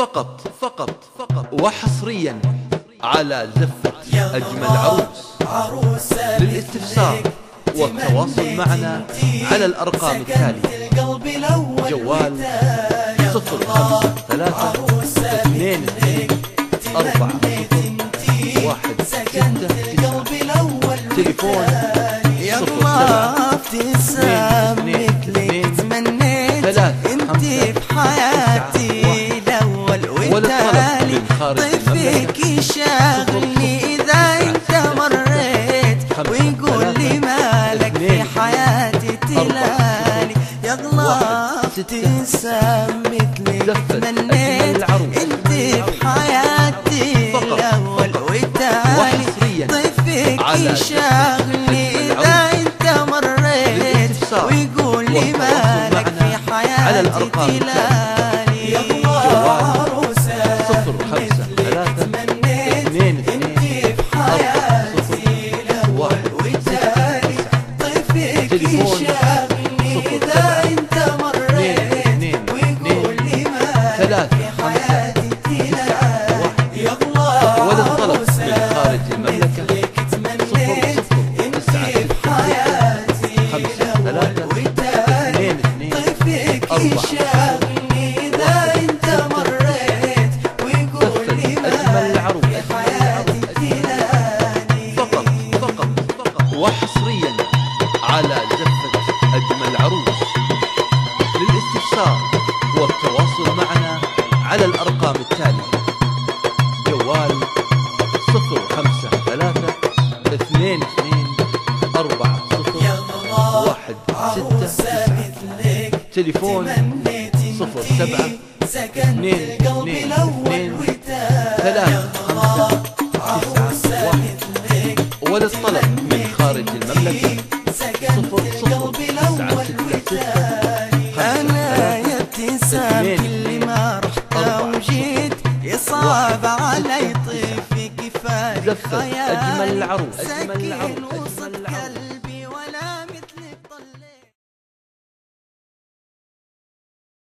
فقط وحصريا على زفة أجمل عروس. للاستفسار والتواصل معنا على الأرقام التالية: جوال 053-22-4-1-6-9، تليفون 0-7-2-2-2 تمنيت انت بحياتي الاول والتالي، طيفك يشاغلني اذا انت مريت ويقول لي مالك في حياتي تلالي، يا الله ابتسام مثلك تمنيت انت بحياتي الاول والتالي، طيفك يشاغلني اذا انت مريت ويقول لي مالك في حياتي تلالي، يا الله عروسة 0-5-3-2-2-4-1-6-9، يشاغلني إذا أنت مريت ويقول لي مالك في حياتي تلالي، يا الله وللطلب من خارج المملكة 0-0 الأول والتالي، طيفك يشاغلني إذا أنت مريت ويقول لي مالك في حياتي تلالي. فقط وحصريا على زفة أجمل عروس. للاستفسار والتواصل معنا على الأرقام التالية: جوال 0-5-3-2-2-4-0-1-6-9، تليفون 0-7-2-2-2-3-5-9، وللطلب من خارج المملكة 0-0-9-6-6. أنا يا ابتسام كل ما رحت وجيت يصعب علي طيفك كفاية زفة أجمل عروس. سكن وسط قلبي.